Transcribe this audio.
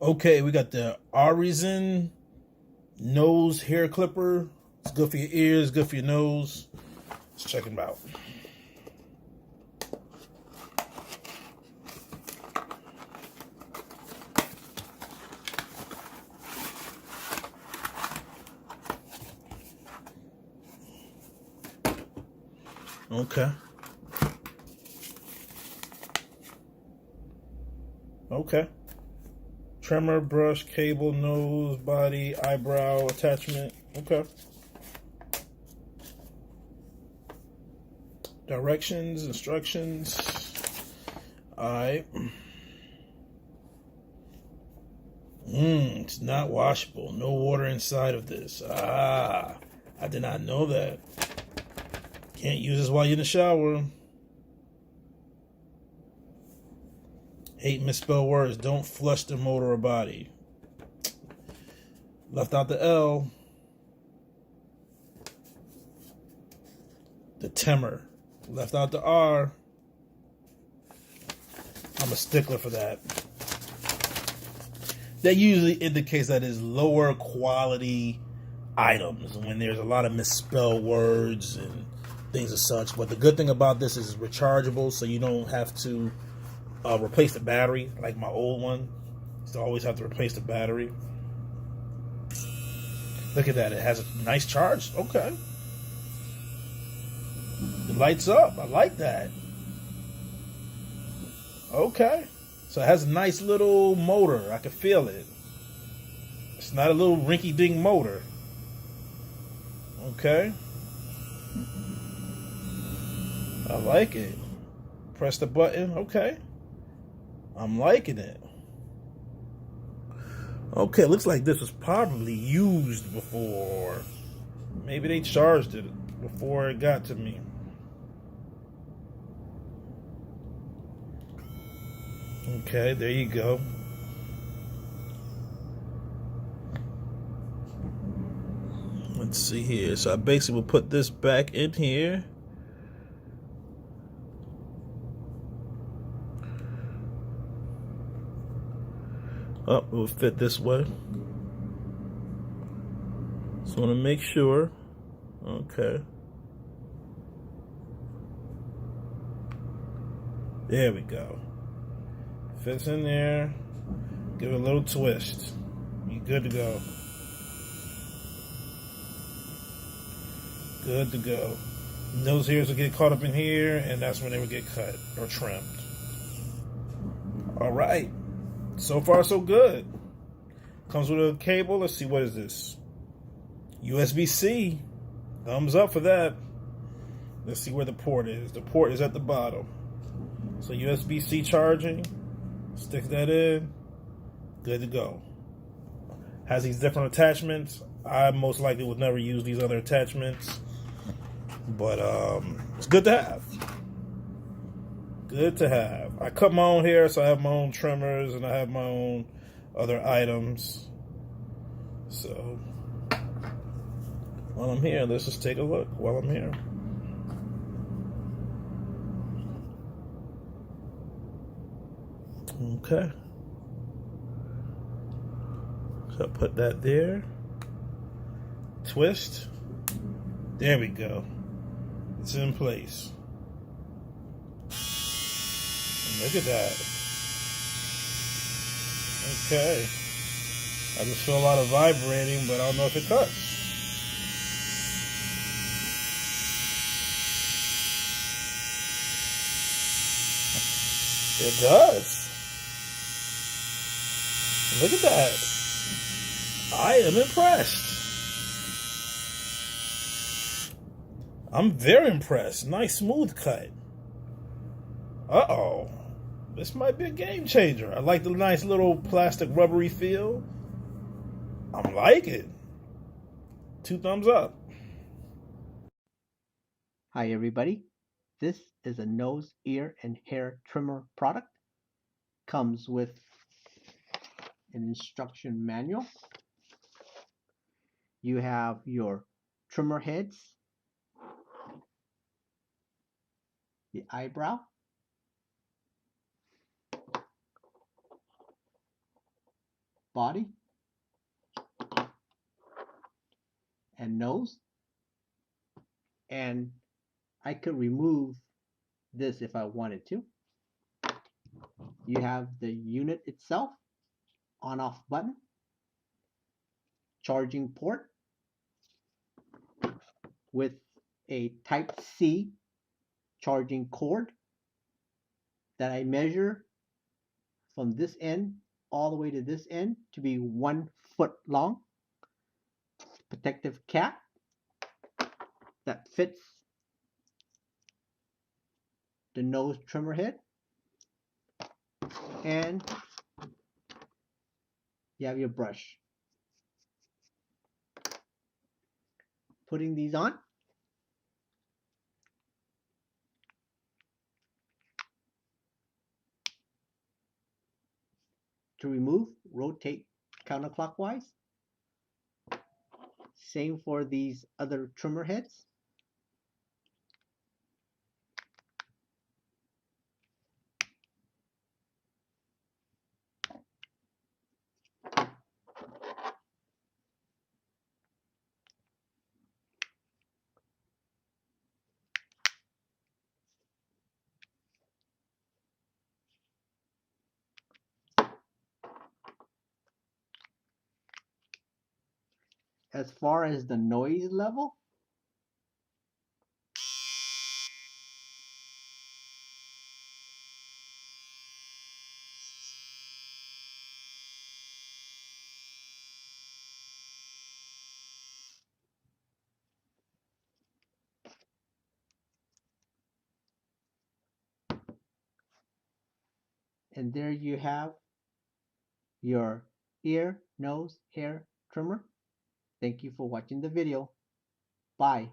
Okay, we got the AREYZIN nose hair clipper. It's good for your ears, good for your nose. Let's check them out. Okay. Okay. Trimmer, brush, cable, nose, body, eyebrow attachment. Okay. Directions, instructions. Alright. It's not washable. No water inside of this. I did not know that. Can't use this while you're in the shower. Hate misspelled words. Don't flush the motor or body. Left out the L. The temmer. Left out the R. I'm a stickler for that. That usually indicates that it's lower quality items when there's a lot of misspelled words and things as such. But the good thing about this is it's rechargeable, so you don't have to replace the battery like my old one. Used to always have to replace the battery. Look at that. It has a nice charge. Okay. It lights up. I like that. Okay. So it has a nice little motor. I can feel it. It's not a little rinky-dink motor. Okay. I like it. Press the button. Okay. I'm liking it. Okay, looks like this was probably used before. Maybe they charged it before it got to me. Okay, there you go. Let's see here. So I basically will put this back in here. Oh, it will fit this way. Just want to make sure. Okay. There we go. Fits in there. Give it a little twist. You good to go. Good to go. Those hairs will get caught up in here, and that's when they would get cut or trimmed. All right. So far, so good. Comes with a cable. Let's see, what is this? USB-C. Thumbs up for that. Let's see where the port is. The port is at the bottom. So USB-C charging. Stick that in. Good to go. Has these different attachments. I most likely would never use these other attachments. But it's good to have. Good to have. I cut my own hair, so I have my own trimmers and I have my own other items. So while I'm here, let's just take a look while I'm here. Okay. So put that there. Twist. There we go. It's in place. Look at that. Okay. I just feel a lot of vibrating, but I don't know if it cuts. It does. Look at that. I am impressed. I'm very impressed. Nice smooth cut. Uh-oh. This might be a game changer. I like the nice little plastic rubbery feel. I'm liking it. 2 thumbs up. Hi everybody, this is a nose, ear, and hair trimmer product. Comes with an instruction manual. You have your trimmer heads, the eyebrow, body and nose, and I could remove this if I wanted to. You have the unit itself, on off button, charging port with a type C charging cord that I measure from this end all the way to this end to be 1 foot long. Protective cap that fits the nose trimmer head, and you have your brush. Putting these on, to remove, rotate counterclockwise. Same for these other trimmer heads. As far as the noise level, and there you have your ear, nose, hair trimmer. Thank you for watching the video. Bye.